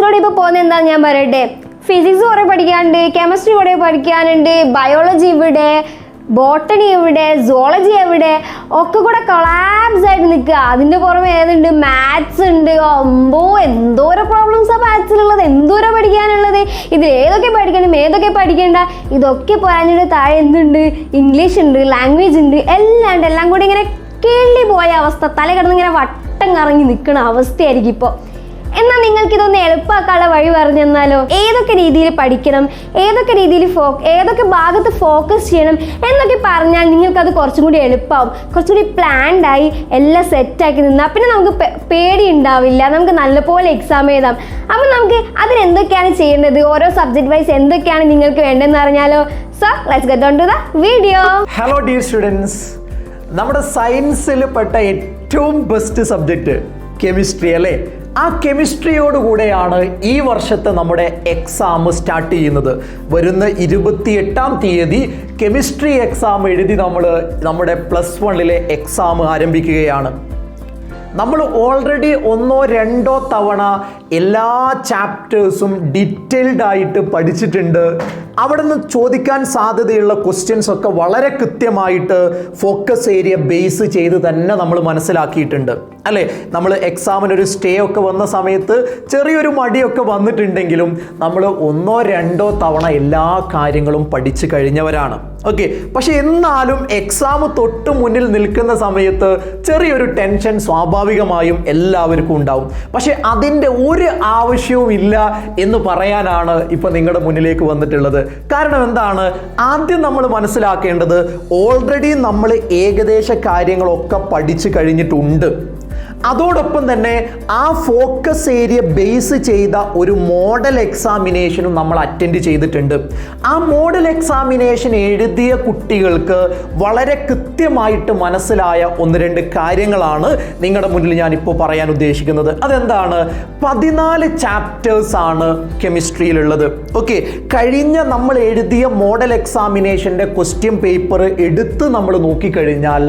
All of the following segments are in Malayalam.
നിങ്ങളോട് ഇപ്പോൾ പോകുന്നത് എന്താണെന്ന് ഞാൻ പറയട്ടെ. ഫിസിക്സ് കുറേ പഠിക്കാനുണ്ട്, കെമിസ്ട്രി കുറേ പഠിക്കാനുണ്ട്, ബയോളജി ഇവിടെ, ബോട്ടണി എവിടെ, സുവോളജി എവിടെ, ഒക്കെ കൂടെ കൊളാപ്സ് ആയിട്ട് നിൽക്കുക. അതിൻ്റെ പുറമെ ഏതുണ്ട്, മാത്സ് ഉണ്ട്. എന്തോരം പ്രോബ്ലംസാണ് മാത്സിലുള്ളത്, എന്തോരം പഠിക്കാനുള്ളത്. ഇതിൽ ഏതൊക്കെ പഠിക്കണം, ഏതൊക്കെ പഠിക്കേണ്ട, ഇതൊക്കെ പോരാഞ്ഞിട്ട് താഴെ എന്തുണ്ട്, ഇംഗ്ലീഷ് ഉണ്ട്, ലാംഗ്വേജ് ഉണ്ട്, എല്ലാം ഉണ്ട്. എല്ലാം കൂടി ഇങ്ങനെ കേളി പോയ അവസ്ഥ, തല കിടന്ന് ഇങ്ങനെ വട്ടം കറങ്ങി നിൽക്കുന്ന അവസ്ഥയായിരിക്കും ഇപ്പോൾ. എന്നാൽ നിങ്ങൾക്ക് ഇതൊന്ന് എളുപ്പമാക്കാനുള്ള വഴി പറഞ്ഞു തന്നാലോ? ഏതൊക്കെ രീതിയിൽ പഠിക്കണം, ഏതൊക്കെ രീതിയിൽ ഏതൊക്കെ ഭാഗത്ത് ഫോക്കസ് ചെയ്യണം എന്നൊക്കെ പറഞ്ഞാൽ നിങ്ങൾക്കത് കുറച്ചും കൂടി എളുപ്പമാവും. കുറച്ചുകൂടി പ്ലാൻഡ് ആയി എല്ലാം സെറ്റാക്കി നിന്നാൽ പിന്നെ നമുക്ക് പേടി ഉണ്ടാവില്ല, നമുക്ക് നല്ലപോലെ എക്സാം എഴുതാം. അപ്പം നമുക്ക് അതിനെന്തൊക്കെയാണ് ചെയ്യേണ്ടത്, ഓരോ സബ്ജക്ട് വൈസ് എന്തൊക്കെയാണ് നിങ്ങൾക്ക് വേണ്ടതെന്ന് അറിഞ്ഞാലോ? So let's get on to the video. Hello dear students, നമ്മുടെ സയൻസിൽ പെട്ട ഏറ്റവും ബെസ്റ്റ് സബ്ജക്റ്റ് കെമിസ്ട്രി അല്ലേ? ആ കെമിസ്ട്രിയോടുകൂടെയാണ് ഈ വർഷത്തെ നമ്മുടെ എക്സാം സ്റ്റാർട്ട് ചെയ്യുന്നത്. വരുന്ന 28-ാം തീയതി കെമിസ്ട്രി എക്സാം എഴുതി നമ്മുടെ +1 എക്സാം ആരംഭിക്കുകയാണ്. നമ്മൾ ഓൾറെഡി 1-2 തവണ എല്ലാ ചാപ്റ്റേഴ്സും ഡീറ്റെയിൽഡ് ആയിട്ട് പഠിച്ചിട്ടുണ്ട്. അവിടെ നിന്ന് ചോദിക്കാൻ സാധ്യതയുള്ള ക്വസ്റ്റ്യൻസ് ഒക്കെ വളരെ കൃത്യമായിട്ട് ഫോക്കസ് ഏരിയ ബേസ് ചെയ്ത് തന്നെ നമ്മൾ മനസ്സിലാക്കിയിട്ടുണ്ട് അല്ലേ? നമ്മൾ എക്സാമിനൊരു സ്റ്റേ ഒക്കെ വന്ന സമയത്ത് ചെറിയൊരു മടിയൊക്കെ വന്നിട്ടുണ്ടെങ്കിലും നമ്മൾ 1-2 തവണ എല്ലാ കാര്യങ്ങളും പഠിച്ചു കഴിഞ്ഞവരാണ്. ഓക്കെ, പക്ഷെ എന്നാലും എക്സാം തൊട്ട് മുന്നിൽ നിൽക്കുന്ന സമയത്ത് ചെറിയൊരു ടെൻഷൻ സ്വാഭാവികമായും എല്ലാവർക്കും ഉണ്ടാവും. പക്ഷെ അതിൻ്റെ ഒരു ആവശ്യവും ഇല്ല എന്ന് പറയാനാണ് ഇപ്പൊ നിങ്ങളുടെ മുന്നിലേക്ക് വന്നിട്ടുള്ളത്. കാരണം എന്താണ്? ആദ്യം നമ്മൾ മനസ്സിലാക്കേണ്ടത് ഓൾറെഡി നമ്മൾ ഏകദേശ കാര്യങ്ങളൊക്കെ പഠിച്ചു കഴിഞ്ഞിട്ടുണ്ട്. അതോടൊപ്പം തന്നെ ആ ഫോക്കസ് ഏരിയ ബേസ് ചെയ്ത ഒരു മോഡൽ എക്സാമിനേഷനും നമ്മൾ അറ്റൻഡ് ചെയ്തിട്ടുണ്ട്. ആ മോഡൽ എക്സാമിനേഷൻ എഴുതിയ കുട്ടികൾക്ക് വളരെ കൃത്യമായിട്ട് മനസ്സിലായ 1-2 കാര്യങ്ങളാണ് നിങ്ങളുടെ മുന്നിൽ ഞാനിപ്പോൾ പറയാൻ ഉദ്ദേശിക്കുന്നത്. അതെന്താണ്? 14 ചാപ്റ്റേഴ്സ് ആണ് കെമിസ്ട്രിയിലുള്ളത്. ഓക്കെ, കഴിഞ്ഞ നമ്മൾ എഴുതിയ മോഡൽ എക്സാമിനേഷൻ്റെ ക്വസ്റ്റ്യൻ പേപ്പർ എടുത്ത് നമ്മൾ നോക്കിക്കഴിഞ്ഞാൽ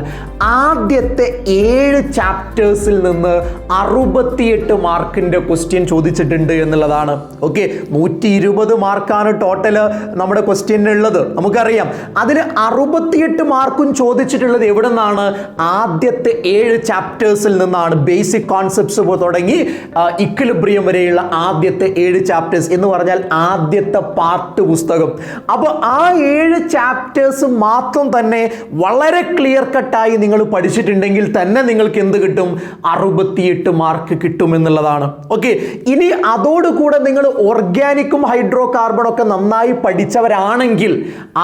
ആദ്യത്തെ 7 ചാപ്റ്റേഴ്സിൽ നിന്ന് 68 മാർക്കിന്റെ ക്വസ്റ്റ്യൻ ചോദിച്ചിട്ടുണ്ട് എന്നുള്ളതാണ്. ഓക്കെ, 120 മാർക്കാണ് ടോട്ടൽ നമ്മുടെ ക്വസ്റ്റ്യനുള്ളത്, നമുക്കറിയാം. അതിൽ 68 മാർക്കും ചോദിച്ചിട്ടുള്ളത് എവിടെ നിന്നാണ്? ആദ്യത്തെ 7 ചാപ്റ്റേഴ്സിൽ നിന്നാണ്. ബേസിക് കോൺസെപ്റ്റ്സ് തുടങ്ങി ഇക്വിലിബ്രിയം വരെയുള്ള ആദ്യത്തെ 7 ചാപ്റ്റേഴ്സ് എന്ന് പറഞ്ഞാൽ ആദ്യത്തെ പാർട്ട് പുസ്തകം. അപ്പോൾ ആ 7 ചാപ്റ്റേഴ്സ് മാത്രം തന്നെ വളരെ ക്ലിയർ കട്ടായി നിങ്ങൾ പഠിച്ചിട്ടുണ്ടെങ്കിൽ തന്നെ നിങ്ങൾക്ക് എന്ത് കിട്ടും? 68 മാർക്ക് കിട്ടുമെന്നുള്ളതാണ്. ഓക്കെ, ഇനി അതോടുകൂടെ നിങ്ങൾ ഓർഗാനിക്കും ഹൈഡ്രോ കാർബണും ഒക്കെ നന്നായി പഠിച്ചവരാണെങ്കിൽ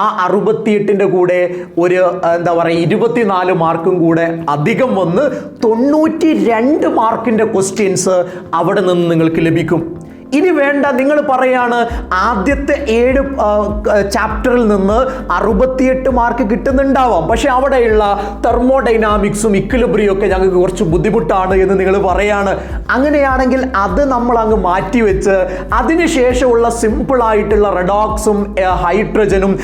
ആ 68ന്റെ കൂടെ ഒരു 24 മാർക്കും കൂടെ അധികം വന്ന് 92 മാർക്കിന്റെ ക്വസ്റ്റ്യൻസ് അവിടെ നിന്ന് നിങ്ങൾക്ക് ലഭിക്കും. ഇനി വേണ്ട, നിങ്ങൾ പറയാണ് ആദ്യത്തെ 7 ചാപ്റ്ററിൽ നിന്ന് 68 മാർക്ക് കിട്ടുന്നുണ്ടാവാം, പക്ഷെ അവിടെയുള്ള തെർമോഡൈനാമിക്സും ഇക്വിലിബ്രിയം ഒക്കെ ഞങ്ങൾക്ക് കുറച്ച് ബുദ്ധിമുട്ടാണ് എന്ന് നിങ്ങൾ പറയാണ്. അങ്ങനെയാണെങ്കിൽ അത് നമ്മൾ അങ്ങ് മാറ്റിവെച്ച് അതിനുശേഷമുള്ള സിമ്പിൾ ആയിട്ടുള്ള റെഡോക്സും ഹൈഡ്രജനും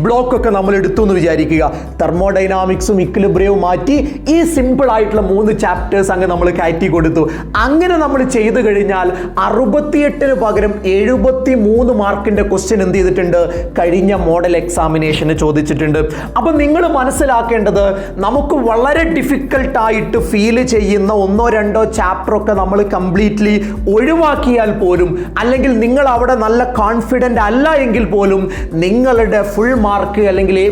ബ്ലോക്ക് ഒക്കെ നമ്മൾ എടുത്തു എന്ന് വിചാരിക്കുക. തെർമോഡൈനാമിക്സും ഇക്വിലിബ്രിയവും മാറ്റി ഈ സിമ്പിൾ ആയിട്ടുള്ള 3 ചാപ്റ്റേഴ്സ് അങ്ങ് നമ്മൾ കയറ്റി കൊടുത്തു. അങ്ങനെ നമ്മൾ ചെയ്തു കഴിഞ്ഞാൽ 68 പകരം 73 മാർക്കിന്റെ ക്വസ്റ്റ്യൻ എന്ത് ചെയ്തിട്ടുണ്ട്? കഴിഞ്ഞ മോഡൽ എക്സാമിനേഷന് ചോദിച്ചിട്ടുണ്ട്. അപ്പൊ നിങ്ങൾ മനസ്സിലാക്കേണ്ടത്, നമുക്ക് വളരെ ഡിഫിക്കൽട്ട് ആയിട്ട് ഫീൽ ചെയ്യുന്ന 1-2 ചാപ്റ്റർ ഒക്കെ നമ്മൾ കംപ്ലീറ്റ്ലി ഒഴിവാക്കിയാൽ പോലും, അല്ലെങ്കിൽ നിങ്ങൾ അവിടെ നല്ല കോൺഫിഡന്റ് അല്ല എങ്കിൽ പോലും നിങ്ങളുടെ ഫുൾ മാർക്ക് അല്ലെങ്കിൽ A+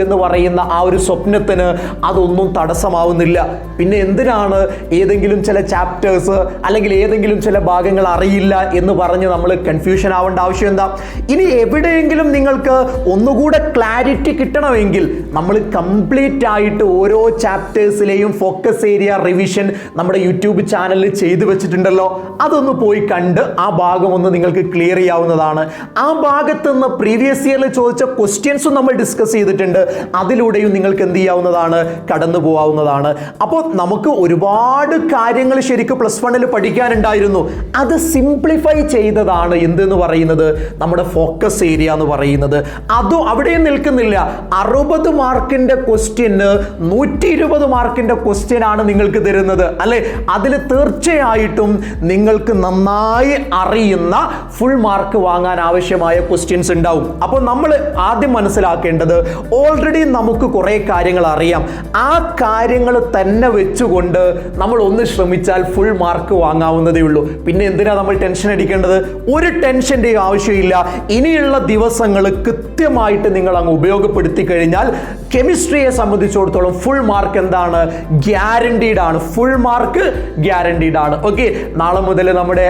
എന്ന് പറയുന്ന ആ ഒരു സ്വപ്നത്തിന് അതൊന്നും തടസ്സമാവുന്നില്ല. പിന്നെ എന്തിനാണ് ഏതെങ്കിലും ചില ചാപ്റ്റേഴ്സ് അല്ലെങ്കിൽ ഏതെങ്കിലും ചില ഭാഗങ്ങൾ അറിയില്ല എന്ന് പറഞ്ഞ് നമ്മൾ കൺഫ്യൂഷൻ ആവേണ്ട ആവശ്യം എന്താ? ഇനി എവിടെയെങ്കിലും നിങ്ങൾക്ക് ഒന്നുകൂടെ ക്ലാരിറ്റി കിട്ടണമെങ്കിൽ നമ്മൾ കംപ്ലീറ്റ് ആയിട്ട് ഓരോ ചാപ്റ്റേഴ്സിലെയും ഫോക്കസ് ഏരിയ റിവിഷൻ നമ്മുടെ യൂട്യൂബ് ചാനലിൽ ചെയ്തു വെച്ചിട്ടുണ്ടല്ലോ. അതൊന്ന് പോയി കണ്ട് ആ ഭാഗം ഒന്ന് നിങ്ങൾക്ക് ക്ലിയർ ചെയ്യാവുന്നതാണ്. ആ ഭാഗത്ത് നിന്ന് പ്രീവിയസ് ഇയറിൽ ചോദിച്ച ക്വസ്റ്റ്യൻസും നമ്മൾ ഡിസ്കസ് ചെയ്തിട്ടുണ്ട്. അതിലൂടെയും നിങ്ങൾക്ക് എന്ത് ചെയ്യാവുന്നതാണ്? കടന്നു പോകാവുന്നതാണ്. അപ്പോൾ നമുക്ക് ഒരുപാട് കാര്യങ്ങൾ ശരിക്കും +1 പഠിക്കാനുണ്ടായിരുന്നു. അത് സിംപ്ലിഫൈ ഐഡന്റിഫൈ ചെയ്തതാണ് എന്തെന്ന് പറയുന്നത് നമ്മുടെ ഫോക്കസ് ഏരിയ എന്ന് പറയുന്നത്. അതും അവിടെയും നിൽക്കുന്നില്ല. 60 മാർക്കിന്റെ ക്വസ്റ്റ്യന് 120 മാർക്കിന്റെ ക്വസ്റ്റ്യൻ ആണ് നിങ്ങൾക്ക് തരുന്നത് അല്ലെ. അതിൽ തീർച്ചയായിട്ടും നിങ്ങൾക്ക് നന്നായി അറിയുന്ന ഫുൾ മാർക്ക് വാങ്ങാൻ ആവശ്യമായ ക്വസ്റ്റ്യൻസ് ഉണ്ടാവും. അപ്പോൾ നമ്മൾ ആദ്യം മനസ്സിലാക്കേണ്ടത് ഓൾറെഡി നമുക്ക് കുറെ കാര്യങ്ങൾ അറിയാം. ആ കാര്യങ്ങൾ തന്നെ വെച്ചുകൊണ്ട് നമ്മൾ ഒന്ന് ശ്രമിച്ചാൽ ഫുൾ മാർക്ക് വാങ്ങാവുന്നതേ ഉള്ളൂ. പിന്നെ എന്തിനാ നമ്മൾ ടെൻഷൻ അടിക്കേണ്ടത്? ഒരു ടെൻഷൻ്റെയും ആവശ്യമില്ല. ഇനിയുള്ള ദിവസങ്ങൾ കൃത്യമായിട്ട് നിങ്ങൾ അങ്ങ് ഉപയോഗപ്പെടുത്തി കഴിഞ്ഞാൽ കെമിസ്ട്രിയെ സംബന്ധിച്ചിടത്തോളം ഫുൾ മാർക്ക് എന്താണ്? ഗ്യാരണ്ടീഡ് ആണ്. ഫുൾ മാർക്ക് ഗ്യാരണ്ടീഡ് ആണ്. ഓക്കെ, നാളെ മുതൽ നമ്മുടെ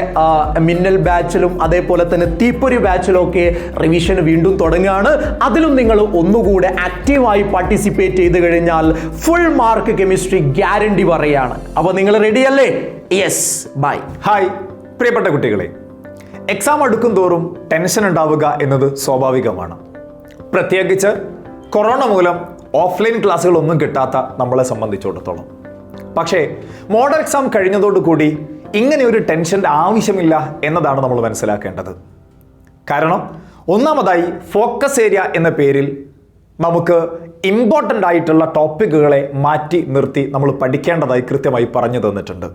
മിന്നൽ ബാച്ചിലും അതേപോലെ തന്നെ തീപ്പൊരി ബാച്ചിലും ഒക്കെ റിവിഷൻ വീണ്ടും തുടങ്ങുകയാണ്. അതിലും നിങ്ങൾ ഒന്നുകൂടെ ആക്റ്റീവായി പാർട്ടിസിപ്പേറ്റ് ചെയ്ത് കഴിഞ്ഞാൽ ഫുൾ മാർക്ക് കെമിസ്ട്രി ഗ്യാരണ്ടി പറയാണ്. അപ്പോൾ നിങ്ങൾ റെഡി അല്ലേ? Yes, by. ഹായ് പ്രിയപ്പെട്ട കുട്ടികളെ, എക്സാം അടുക്കും തോറും ടെൻഷൻ ഉണ്ടാവുക എന്നത് സ്വാഭാവികമാണ്. പ്രത്യേകിച്ച് കൊറോണ മൂലം ഓഫ്ലൈൻ ക്ലാസ്സുകളൊന്നും കിട്ടാത്ത നമ്മളെ സംബന്ധിച്ചിടത്തോളം. പക്ഷേ മോഡൽ എക്സാം കഴിഞ്ഞതോടുകൂടി ഇങ്ങനെ ഒരു ടെൻഷൻ്റെ ആവശ്യമില്ല എന്നതാണ് നമ്മൾ മനസ്സിലാക്കേണ്ടത്. കാരണം ഒന്നാമതായി ഫോക്കസ് ഏരിയ എന്ന പേരിൽ നമുക്ക് ഇമ്പോർട്ടൻ്റ് ആയിട്ടുള്ള ടോപ്പിക്കുകളെ മാറ്റി നിർത്തി നമ്മൾ പഠിക്കേണ്ടതായി കൃത്യമായി പറഞ്ഞു തന്നിട്ടുണ്ട്.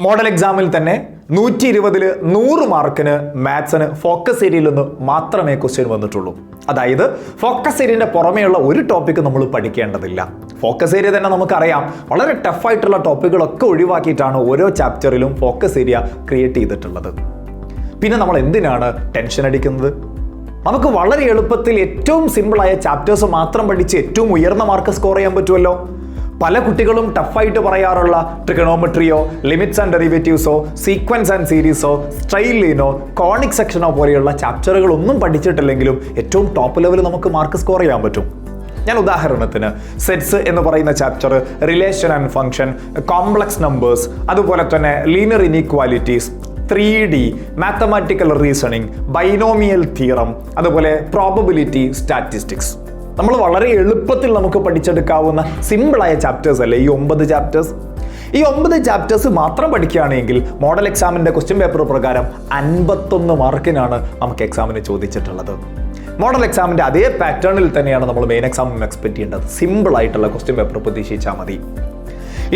മോഡൽ എക്സാമിൽ തന്നെ 120-ൽ 100 മാർക്കിന് മാത്സിന് ഫോക്കസ് ഏരിയയിൽ നിന്ന് മാത്രമേ ക്വസ്റ്റ്യൻ വന്നിട്ടുള്ളൂ. അതായത് ഫോക്കസ് ഏരിയൻ്റെ പുറമേയുള്ള ഒരു ടോപ്പിക്ക് നമ്മൾ പഠിക്കേണ്ടതില്ല. ഫോക്കസ് ഏരിയ തന്നെ നമുക്കറിയാം, വളരെ ടഫായിട്ടുള്ള ടോപ്പിക്കുകളൊക്കെ ഒഴിവാക്കിയിട്ടാണ് ഓരോ ചാപ്റ്ററിലും ഫോക്കസ് ഏരിയ ക്രിയേറ്റ് ചെയ്തിട്ടുള്ളത്. പിന്നെ നമ്മൾ എന്തിനാണ് ടെൻഷൻ അടിക്കുന്നത്? നമുക്ക് വളരെ എളുപ്പത്തിൽ ഏറ്റവും സിമ്പിളായ ചാപ്റ്റേഴ്സ് മാത്രം പഠിച്ച് ഏറ്റവും ഉയർന്ന മാർക്ക് സ്കോർ ചെയ്യാൻ പറ്റുമല്ലോ. പല കുട്ടികളും ടഫായിട്ട് പറയാറുള്ള ട്രിഗണോമെട്രിയോ ലിമിറ്റ്സ് ആൻഡ് ഡെറിവേറ്റീവ്സോ സീക്വൻസ് ആൻഡ് സീരീസോ സ്ട്രെയിറ്റ് ലൈനോ കോണിക് സെക്ഷനോ പോലെയുള്ള ചാപ്റ്ററുകളൊന്നും പഠിച്ചിട്ടില്ലെങ്കിലും ഏറ്റവും ടോപ്പ് ലെവലിൽ നമുക്ക് മാർക്ക് സ്കോർ ചെയ്യാൻ പറ്റും. ഞാൻ ഉദാഹരണത്തിന് സെറ്റ്സ് എന്ന് പറയുന്ന chapter, relation and function, complex numbers, അതുപോലെ തന്നെ linear inequalities, 3D, mathematical reasoning, binomial theorem, അതുപോലെ പ്രോബബിലിറ്റി, സ്റ്റാറ്റിസ്റ്റിക്സ്, നമ്മൾ വളരെ എളുപ്പത്തിൽ നമുക്ക് പഠിച്ചെടുക്കാവുന്ന സിമ്പിളായ ചാപ്റ്റേഴ്സ് അല്ലേ ഈ 9 ചാപ്റ്റേഴ്സ്. ഈ 9 ചാപ്റ്റേഴ്സ് മാത്രം പഠിക്കുകയാണെങ്കിൽ മോഡൽ എക്സാമിൻ്റെ ക്വസ്റ്റ്യൻ പേപ്പർ പ്രകാരം 51 മാർക്കിനാണ് നമുക്ക് എക്സാമിന് ചോദിച്ചിട്ടുള്ളത്. മോഡൽ എക്സാമിൻ്റെ അതേ പാറ്റേണിൽ തന്നെയാണ് നമ്മൾ മെയിൻ എക്സാമിന് എക്സ്പെക്ട് ചെയ്യേണ്ടത്. സിമ്പിൾ ആയിട്ടുള്ള ക്വസ്റ്റ്യൻ പേപ്പർ പ്രതീക്ഷിച്ചാൽ മതി.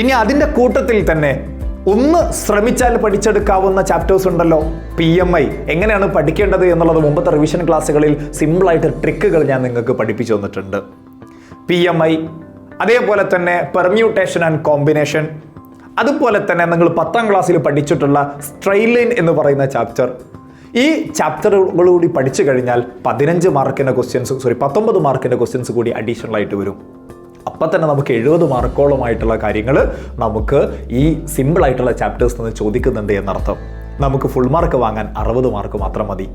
ഇനി അതിൻ്റെ കൂട്ടത്തിൽ തന്നെ ഒന്ന് ശ്രമിച്ചാൽ പഠിച്ചെടുക്കാവുന്ന ചാപ്റ്റേഴ്സ് ഉണ്ടല്ലോ. PMI എങ്ങനെയാണ് പഠിക്കേണ്ടത് എന്നുള്ളത് മുമ്പത്തെ റിവിഷൻ ക്ലാസ്സുകളിൽ സിമ്പിളായിട്ട് ട്രിക്കുകൾ ഞാൻ നിങ്ങൾക്ക് പഠിപ്പിച്ചു തന്നിട്ടുണ്ട്. PMI, അതേപോലെ തന്നെ പെർമ്യൂട്ടേഷൻ ആൻഡ് കോമ്പിനേഷൻ, അതുപോലെ തന്നെ നിങ്ങൾ 10ാം ക്ലാസ്സിൽ പഠിച്ചിട്ടുള്ള സ്ട്രെയിറ്റ് ലൈൻ എന്ന് പറയുന്ന ചാപ്റ്റർ. ഈ ചാപ്റ്ററുകൾ കൂടി പഠിച്ചു കഴിഞ്ഞാൽ 19 മാർക്കിൻ്റെ ക്വസ്റ്റ്യൻസ് കൂടി അഡീഷണൽ ആയിട്ട് വരും. അപ്പം തന്നെ നമുക്ക് 70 മാർക്കോളമായിട്ടുള്ള കാര്യങ്ങൾ നമുക്ക് ഈ സിമ്പിൾ ആയിട്ടുള്ള ചാപ്റ്റേഴ്സ് നിന്ന് ചോദിക്കുന്നുണ്ട് എന്നർത്ഥം. നമുക്ക് ഫുൾ മാർക്ക് വാങ്ങാൻ 60 മാർക്ക് മാത്രം മതി.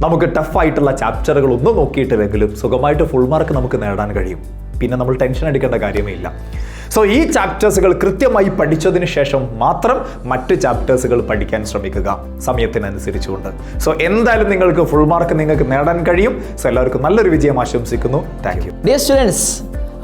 നമുക്ക് ടഫായിട്ടുള്ള ചാപ്റ്ററുകൾ ഒന്നും നോക്കിയിട്ടില്ലെങ്കിലും സുഖമായിട്ട് ഫുൾ മാർക്ക് നമുക്ക് നേടാൻ കഴിയും. പിന്നെ നമ്മൾ ടെൻഷൻ അടിക്കേണ്ട കാര്യമേ ഇല്ല. സോ ഈ ചാപ്റ്റേഴ്സുകൾ കൃത്യമായി പഠിച്ചതിന് ശേഷം മാത്രം മറ്റ് ചാപ്റ്റേഴ്സുകൾ പഠിക്കാൻ ശ്രമിക്കുക സമയത്തിനനുസരിച്ചുകൊണ്ട്. സോ എന്തായാലും നിങ്ങൾക്ക് ഫുൾ മാർക്ക് നിങ്ങൾക്ക് നേടാൻ കഴിയും. സോ എല്ലാവർക്കും നല്ലൊരു വിജയം ആശംസിക്കുന്നു. Thank you. ഡിയർ സ്റ്റുഡൻസ്,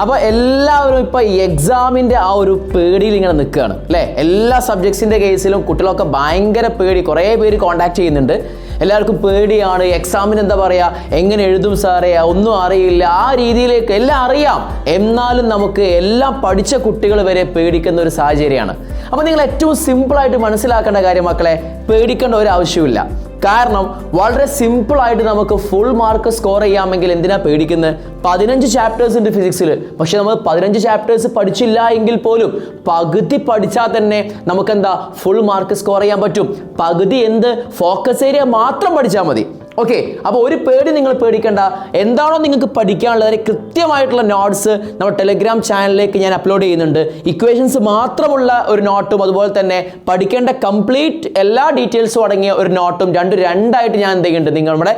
അപ്പോൾ എല്ലാവരും ഇപ്പോൾ ഈ എക്സാമിൻ്റെ ആ ഒരു പേടിയിൽ ഇങ്ങനെ നിൽക്കുകയാണ് അല്ലേ. എല്ലാ സബ്ജക്ട്സിൻ്റെ കേസിലും കുട്ടികളൊക്കെ ഭയങ്കര പേടി, കുറേ പേര് കോൺടാക്ട് ചെയ്യുന്നുണ്ട്. എല്ലാവർക്കും പേടിയാണ്. എക്സാമിന് എന്താ പറയുക, എങ്ങനെ എഴുതും സാറേ, ഒന്നും അറിയില്ല, ആ രീതിയിലേക്ക് എല്ലാം അറിയാം, എന്നാലും നമുക്ക് എല്ലാം പഠിച്ച കുട്ടികൾ വരെ പേടിക്കുന്ന ഒരു സാഹചര്യമാണ്. അപ്പോൾ നിങ്ങൾ ഏറ്റവും സിമ്പിളായിട്ട് മനസ്സിലാക്കേണ്ട കാര്യം മക്കളെ, പേടിക്കേണ്ട ഒരു ആവശ്യമില്ല. കാരണം വളരെ സിമ്പിളായിട്ട് നമുക്ക് ഫുൾ മാർക്ക് സ്കോർ ചെയ്യാമെങ്കിൽ എന്തിനാ പേടിക്കുന്നത്? 15 ചാപ്റ്റേഴ്സ് ഉണ്ട് ഫിസിക്സിൽ. പക്ഷെ നമ്മൾ 15 ചാപ്റ്റേഴ്സ് പഠിച്ചില്ല എങ്കിൽ പോലും പകുതി പഠിച്ചാൽ തന്നെ നമുക്ക് എന്താ ഫുൾ മാർക്ക് സ്കോർ ചെയ്യാൻ പറ്റും. പകുതി എന്ത്, ഫോക്കസ് ഏരിയ മാത്രം പഠിച്ചാൽ മതി. ഓക്കെ, അപ്പോൾ ഒരു പേടി നിങ്ങൾ പേടിക്കേണ്ട. എന്താണോ നിങ്ങൾക്ക് പഠിക്കാനുള്ളത് അതിന് കൃത്യമായിട്ടുള്ള നോട്ട്സ് നമ്മുടെ ടെലിഗ്രാം ചാനലിലേക്ക് ഞാൻ അപ്ലോഡ് ചെയ്യുന്നുണ്ട്. ഇക്വേഷൻസ് മാത്രമുള്ള ഒരു നോട്ടും അതുപോലെ തന്നെ പഠിക്കേണ്ട കംപ്ലീറ്റ് എല്ലാ ഡീറ്റെയിൽസും അടങ്ങിയ ഒരു നോട്ടും രണ്ടായിട്ട് ഞാൻ എന്ത് ചെയ്യുന്നുണ്ട് നമ്മുടെ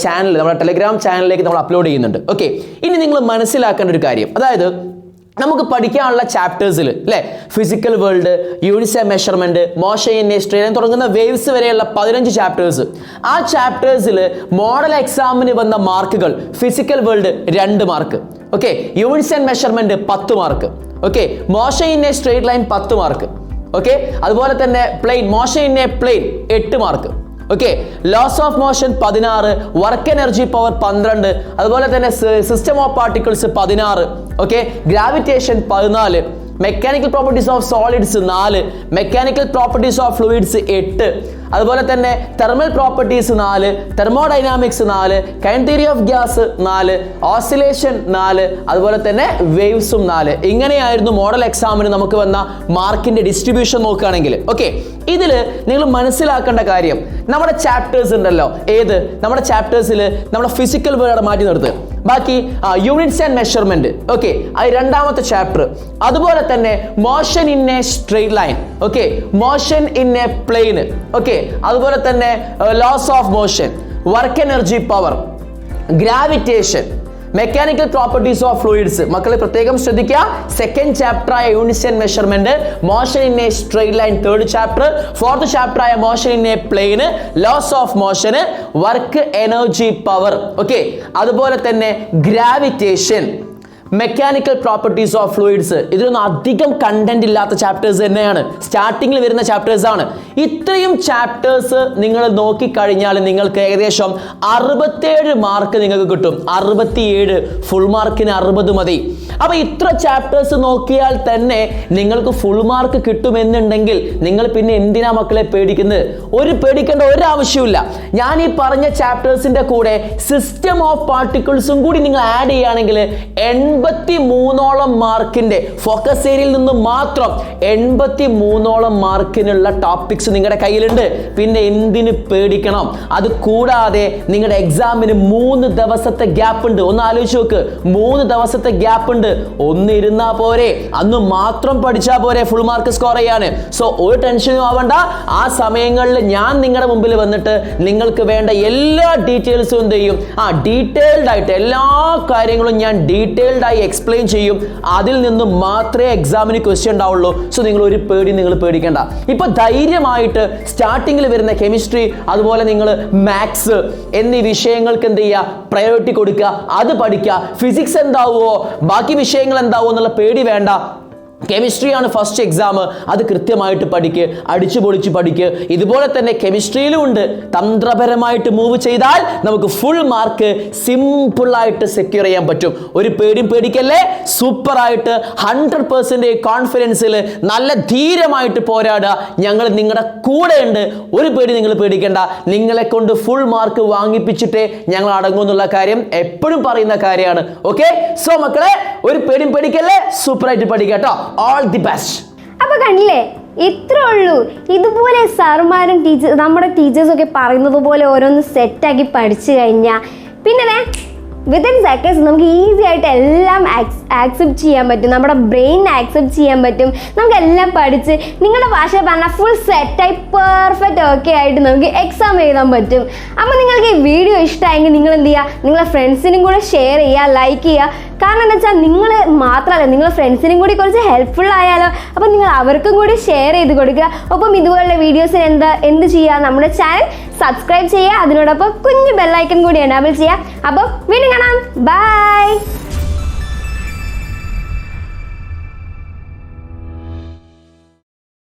ചാനൽ, നമ്മുടെ ടെലിഗ്രാം ചാനലിലേക്ക് നമ്മൾ അപ്ലോഡ് ചെയ്യുന്നുണ്ട്. ഓക്കെ, ഇനി നിങ്ങൾ മനസ്സിലാക്കേണ്ട ഒരു കാര്യം, അതായത് നമുക്ക് പഠിക്കാനുള്ള ചാപ്റ്റേഴ്സിൽ അല്ലേ, physical world, unit measurement, motion in a straight line തുടങ്ങുന്ന വേവ്സ് വരെയുള്ള 15 ചാപ്റ്റേഴ്സ്. ആ ചാപ്റ്റേഴ്സിൽ മോഡൽ എക്സാമിന് വന്ന മാർക്കുകൾ, physical world 2 mark, okay, units and measurement 10 mark, okay, motion in a straight line 10 mark, okay. അതുപോലെ തന്നെ plane, motion in a plane 8 mark. Okay. Laws of motion 16, work energy power 12, അതുപോലെ തന്നെ system of particles 16, okay. Gravitation 14, mechanical properties of solids 4, mechanical properties of fluids 8, അതുപോലെ തന്നെ thermal properties 4, thermodynamics 4, Kine theory of gas 4, oscillation 4, അതുപോലെ തന്നെ വേവ്സും 4. ഇങ്ങനെയായിരുന്നു മോഡൽ എക്സാമിന് നമുക്ക് വന്ന മാർക്കിന്റെ ഡിസ്ട്രിബ്യൂഷൻ നോക്കുകയാണെങ്കിൽ. ഓക്കെ. ഇതിൽ നിങ്ങൾ മനസ്സിലാക്കേണ്ട കാര്യം, നമ്മുടെ ചാപ്റ്റേഴ്സ് ഉണ്ടല്ലോ, ഏത് നമ്മുടെ ചാപ്റ്റേഴ്സിൽ നമ്മുടെ ഫിസിക്കൽ വേർഡ് മാറ്റി നിർത്തുക, ബാക്കി യൂണിറ്റ്സ് ആൻഡ് മെഷർമെന്റ്. ഓക്കെ, അത് രണ്ടാമത്തെ ചാപ്റ്റർ. അതുപോലെ തന്നെ motion in a straight line, okay, motion in a plane, okay, അതുപോലെ തന്നെ laws of motion, work energy power, gravitation, mechanical properties of fluids. മക്കളെ പ്രത്യേകം ശ്രദ്ധിക്കുക, സെക്കൻഡ് ചാപ്റ്റർ ആയ units and measurement, motion in a straight line third chapter, fourth chapter ആയ motion in a plane, laws of മോഷന്, വർക്ക് എനർജി പവർ, ഓക്കെ, അതുപോലെ തന്നെ gravitation, mechanical properties of fluids. ഇതിലൊന്നും അധികം കണ്ടന്റ് ഇല്ലാത്ത ചാപ്റ്റേഴ്സ് തന്നെയാണ്, സ്റ്റാർട്ടിങ്ങിൽ വരുന്ന ചാപ്റ്റേഴ്സ് ആണ്. ഇത്രയും ചാപ്റ്റേഴ്സ് നിങ്ങൾ നോക്കിക്കഴിഞ്ഞാൽ നിങ്ങൾക്ക് ഏകദേശം 67 മാർക്ക് നിങ്ങൾക്ക് കിട്ടും. 67, ഫുൾ മാർക്കിന് 60 മതി. അപ്പൊ ഇത്ര ചാപ്റ്റേഴ്സ് നോക്കിയാൽ തന്നെ നിങ്ങൾക്ക് ഫുൾ മാർക്ക് കിട്ടുമെന്നുണ്ടെങ്കിൽ നിങ്ങൾ പിന്നെ എന്തിനാ മക്കളെ പേടിക്കുന്നത്? പേടിക്കേണ്ട ഒരു ആവശ്യമില്ല. ഞാൻ ഈ പറഞ്ഞ ചാപ്റ്റേഴ്സിന്റെ കൂടെ സിസ്റ്റം ഓഫ് പാർട്ടിക്കിൾസും കൂടി നിങ്ങൾ ആഡ് ചെയ്യുകയാണെങ്കിൽ 83ഓളം മാർക്കിന്റെ ഫോക്കസ് ഏരിയയിൽ നിന്ന് മാത്രം 83ഓളം മാർക്കിനുള്ള ടോപ്പിക്സ് നിങ്ങളുടെ കയ്യിലുണ്ട്. പിന്നെ എന്തിന് പേടിക്കണം? അത് കൂടാതെ നിങ്ങളുടെ എക്സാമിന് 3 ദിവസത്തെ ഗ്യാപ്പ് ഉണ്ട്. ഒന്ന് ആലോചിച്ച് നോക്ക്, 3 ദിവസത്തെ ഗ്യാപ്പ് ഉണ്ട്. ഒന്ന് ഇരുന്നാ പോരെ, അന്ന് മാത്രം പഠിച്ചാൽ പോരെ ഫുൾ മാർക്ക് സ്കോർ ചെയ്യാൻ. സോ ഒരു ടെൻഷനും ആവണ്ട. ആ സമയങ്ങളിൽ ഞാൻ നിങ്ങളുടെ മുമ്പിൽ വന്നിട്ട് നിങ്ങൾക്ക് വേണ്ട എല്ലാ ഡീറ്റെയിൽസും എന്ത് ചെയ്യും, ഡീറ്റെയിൽഡ് ആയിട്ട് എല്ലാ കാര്യങ്ങളും ഞാൻ ഡീറ്റെയിൽഡ് ആയി എക്സ്പ്ലെയിൻ ചെയ്യും. അതിൽ നിന്ന് മാത്രമേ എക്സാമിന് ക്വസ്റ്റ്യൻ ഉണ്ടാവുള്ളൂ. സോ നിങ്ങൾ ഒരു പേടി നിങ്ങൾ പേടിക്കേണ്ട. ഇപ്പൊ ധൈര്യമായിട്ട് സ്റ്റാർട്ടിങ്ങിൽ വരുന്ന കെമിസ്ട്രി, അതുപോലെ നിങ്ങൾ മാത്സ് എന്നീ വിഷയങ്ങൾക്ക് എന്ത് ചെയ്യുക, പ്രയോറിറ്റി കൊടുക്കുക, അത് പഠിക്കുക. ഫിസിക്സ് എന്താവുമോ ബാക്കി വിഷയങ്ങൾ എന്താവോ എന്നുള്ള പേടി വേണ്ട. കെമിസ്ട്രിയാണ് ഫസ്റ്റ് എക്സാം, അത് കൃത്യമായിട്ട് പഠിക്കുക, അടിച്ചു പൊളിച്ച് പഠിക്കുക. ഇതുപോലെ തന്നെ കെമിസ്ട്രിയിലും ഉണ്ട്, തന്ത്രപരമായിട്ട് മൂവ് ചെയ്താൽ നമുക്ക് ഫുൾ മാർക്ക് സിമ്പിളായിട്ട് സെക്യൂർ ചെയ്യാൻ പറ്റും. ഒരു പേടിയും പേടിക്കല്ലേ, സൂപ്പറായിട്ട് 100% കോൺഫിഡൻസിൽ നല്ല ധീരമായിട്ട് പോരാടുക. ഞങ്ങൾ നിങ്ങളുടെ കൂടെ ഉണ്ട്. ഒരു പേടി നിങ്ങൾ പേടിക്കേണ്ട. നിങ്ങളെ കൊണ്ട് ഫുൾ മാർക്ക് വാങ്ങിപ്പിച്ചിട്ടേ ഞങ്ങൾ അടങ്ങുമെന്നുള്ള കാര്യം എപ്പോഴും പറയുന്ന കാര്യമാണ്. ഓക്കെ, സോ മക്കളെ ഒരു പേടിയും പേടിക്കല്ലേ, സൂപ്പറായിട്ട് പഠിക്കാട്ടോ. All the best. അപ്പൊ കണ്ടില്ലേ, ഇത്രേ ഉള്ളൂ. ഇതുപോലെ സാറുമാരും നമ്മുടെ ടീച്ചേഴ്സൊക്കെ പറയുന്നത് പോലെ ഓരോന്ന് സെറ്റാക്കി പഠിച്ചു കഴിഞ്ഞാൽ പിന്നെ വിത്തിൻ സെക്കൻഡ്സ് നമുക്ക് ഈസി ആയിട്ട് എല്ലാം ആക്സെപ്റ്റ് ചെയ്യാൻ പറ്റും. നമ്മുടെ ബ്രെയിൻ ആക്സെപ്റ്റ് ചെയ്യാൻ പറ്റും. നമുക്കെല്ലാം പഠിച്ച് നിങ്ങളുടെ ഭാഷ പറഞ്ഞാൽ ഫുൾ സെറ്റായി പെർഫെക്റ്റ് ഓക്കെ ആയിട്ട് നമുക്ക് എക്സാം എഴുതാൻ പറ്റും. അപ്പോൾ നിങ്ങൾക്ക് ഈ വീഡിയോ ഇഷ്ടമായെങ്കിൽ നിങ്ങൾ എന്ത് ചെയ്യുക, നിങ്ങളെ ഫ്രണ്ട്സിനും കൂടെ ഷെയർ ചെയ്യുക, ലൈക്ക് ചെയ്യുക. കാരണം എന്താ വെച്ചാൽ നിങ്ങൾ മാത്രമല്ല, നിങ്ങളുടെ ഫ്രണ്ട്സിനും കൂടി കുറച്ച് ഹെൽപ്ഫുൾ ആയാലോ. അപ്പോൾ നിങ്ങൾ അവർക്കും കൂടി ഷെയർ ചെയ്ത് കൊടുക്കുക. ഒപ്പം ഇതുപോലുള്ള വീഡിയോസിന് എന്ത് ചെയ്യുക, നമ്മുടെ ചാനൽ സബ്സ്ക്രൈബ് ചെയ്യുക. അതിനോടൊപ്പം കുഞ്ഞു ബെല്ലൈക്കൺ കൂടി എനാബിൾ ചെയ്യുക. അപ്പോൾ വീണ്ടും കാണാം. ബൈ.